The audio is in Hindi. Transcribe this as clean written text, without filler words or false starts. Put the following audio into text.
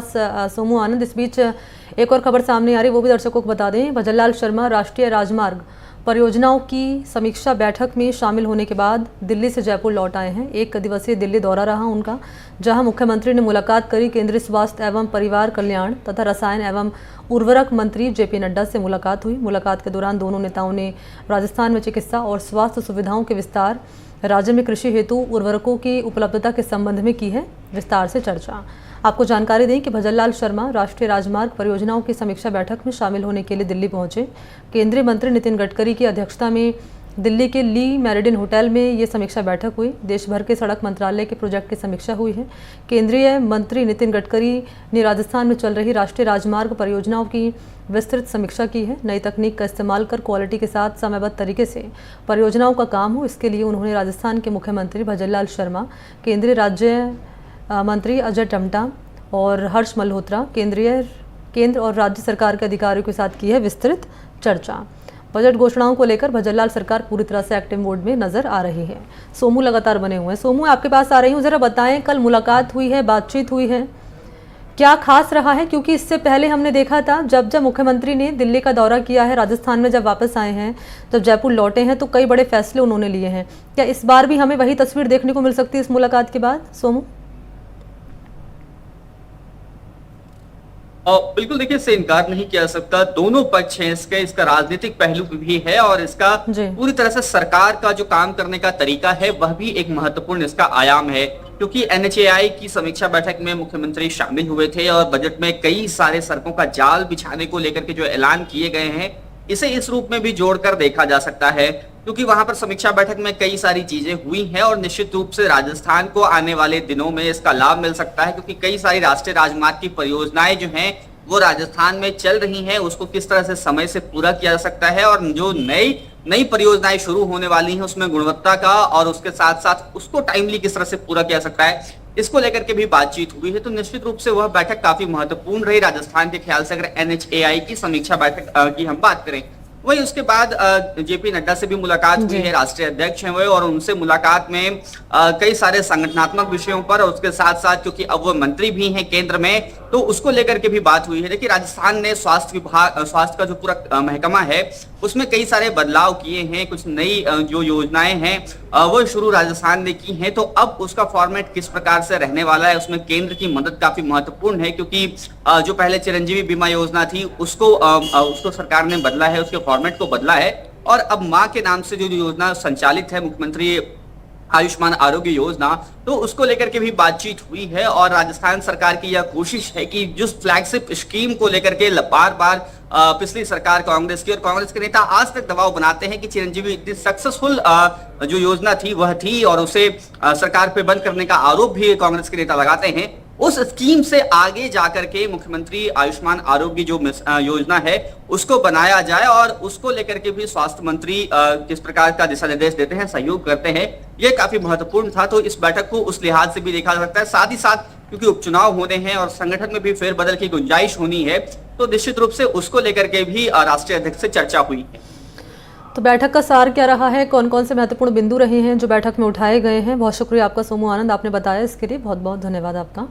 सोमू आनंद। इस बीच एक और खबर सामने आ रही, वो भी दर्शकों को बता दें। भजनलाल शर्मा राष्ट्रीय राजमार्ग परियोजनाओं की समीक्षा बैठक में शामिल होने के बाद दिल्ली से जयपुर लौट आए हैं। 1 दिवसीय दिल्ली दौरा रहा उनका, जहां मुख्यमंत्री ने मुलाकात करी। केंद्रीय स्वास्थ्य एवं परिवार कल्याण तथा रसायन एवं उर्वरक मंत्री जेपी नड्डा से मुलाकात हुई। मुलाकात के दौरान दोनों नेताओं ने राजस्थान में चिकित्सा और स्वास्थ्य सुविधाओं के विस्तार, राज्य में कृषि हेतु उर्वरकों की उपलब्धता के संबंध में की है विस्तार से चर्चा। आपको जानकारी दें कि भजनलाल शर्मा राष्ट्रीय राजमार्ग परियोजनाओं की समीक्षा बैठक में शामिल होने के लिए दिल्ली पहुंचे। केंद्रीय मंत्री नितिन गडकरी की अध्यक्षता में दिल्ली के ली मेरिडियन होटल में ये समीक्षा बैठक हुई। देश भर के सड़क मंत्रालय के प्रोजेक्ट की समीक्षा हुई है। केंद्रीय मंत्री नितिन गडकरी ने राजस्थान में चल रही राष्ट्रीय राजमार्ग परियोजनाओं की विस्तृत समीक्षा की है। नई तकनीक का इस्तेमाल कर क्वालिटी के साथ समयबद्ध तरीके से परियोजनाओं का काम हो, इसके लिए उन्होंने राजस्थान के मुख्यमंत्री भजनलाल शर्मा, केंद्रीय राज्य मंत्री अजय टम्टा और हर्ष मल्होत्रा, केंद्र और राज्य सरकार के अधिकारियों के साथ की है विस्तृत चर्चा। बजट घोषणाओं को लेकर भजनलाल सरकार पूरी तरह से एक्टिव मोड में नजर आ रही है। सोमू लगातार बने हुए हैं। सोमू, आपके पास आ रही हूँ, जरा बताएं, कल मुलाकात हुई है, बातचीत हुई है, क्या खास रहा है? क्योंकि इससे पहले हमने देखा था जब मुख्यमंत्री ने दिल्ली का दौरा किया है, राजस्थान में जब वापस आए हैं, जब जयपुर लौटे हैं, तो कई बड़े फैसले उन्होंने लिए हैं। क्या इस बार भी हमें वही तस्वीर देखने को मिल सकती है इस मुलाकात के बाद, सोमू? बिल्कुल, देखिए, इससे इनकार नहीं किया सकता। दोनों पक्ष हैं इसका राजनीतिक पहलू भी है और इसका पूरी तरह से सरकार का जो काम करने का तरीका है वह भी एक महत्वपूर्ण इसका आयाम है। क्योंकि NHAI की समीक्षा बैठक में मुख्यमंत्री शामिल हुए थे और बजट में कई सारे सड़कों का जाल बिछाने को लेकर के जो ऐलान किए गए हैं, इसे इस रूप में भी जोड़कर देखा जा सकता है। क्योंकि वहां पर समीक्षा बैठक में कई सारी चीजें हुई हैं और निश्चित रूप से राजस्थान को आने वाले दिनों में इसका लाभ मिल सकता है। क्योंकि कई सारी राष्ट्रीय राजमार्ग की परियोजनाएं जो हैं वो राजस्थान में चल रही हैं, उसको किस तरह से समय से पूरा किया जा सकता है और जो नई परियोजनाएं शुरू होने वाली हैं उसमें गुणवत्ता का और उसके साथ साथ उसको टाइमली किस तरह से पूरा किया जा सकता है, इसको लेकर के भी बातचीत हुई है। तो निश्चित रूप से वह बैठक काफी महत्वपूर्ण रही राजस्थान के ख्याल से, अगर NHAI की समीक्षा बैठक की हम बात करें। वही उसके बाद जेपी नड्डा से भी मुलाकात हुई है, राष्ट्रीय अध्यक्ष हैं वो, और उनसे मुलाकात में कई सारे संगठनात्मक विषयों पर और उसके साथ साथ क्योंकि अब वो मंत्री भी हैं केंद्र में, तो उसको लेकर के भी बात हुई है। देखिए, राजस्थान ने स्वास्थ्य का जो पूरा महकमा है उसमें कई सारे बदलाव किए हैं। कुछ नई जो योजनाएं हैं वो शुरू राजस्थान ने की हैं। तो अब उसका फॉर्मेट किस प्रकार से रहने वाला है, उसमें केंद्र की मदद काफी महत्वपूर्ण है। क्योंकि जो पहले चिरंजीवी बीमा योजना थी उसको सरकार ने बदला है, उसके फॉर्मेट को बदला है और अब मां के नाम से जो योजना संचालित है, मुख्यमंत्री आयुष्मान आरोग्य योजना, तो उसको लेकर के भी बातचीत हुई है। और राजस्थान सरकार की यह कोशिश है कि जिस फ्लैगशिप स्कीम को लेकर के बार बार पिछली सरकार कांग्रेस की और कांग्रेस के नेता आज तक दबाव बनाते हैं कि चिरंजीवी इतनी सक्सेसफुल जो योजना थी वह थी और उसे सरकार पे बंद करने का आरोप भी कांग्रेस के नेता लगाते हैं। उस स्कीम से आगे जाकर के मुख्यमंत्री आयुष्मान आरोग्य जो योजना है उसको बनाया जाए और उसको लेकर के भी स्वास्थ्य मंत्री किस प्रकार का दिशा निर्देश देते हैं, सहयोग करते हैं, ये काफी महत्वपूर्ण था। तो इस बैठक को उस लिहाज से भी देखा जा सकता है। साथ ही साथ क्योंकि उपचुनाव होने हैं और संगठन में भी फेरबदल की गुंजाइश होनी है, तो निश्चित रूप से उसको लेकर के भी राष्ट्रीय अध्यक्ष से चर्चा हुई है। तो बैठक का सार क्या रहा है, कौन कौन से महत्वपूर्ण बिंदु रहे हैं जो बैठक में उठाए गए हैं? बहुत शुक्रिया आपका सोमू आनंद, आपने बताया इसके लिए बहुत बहुत धन्यवाद आपका।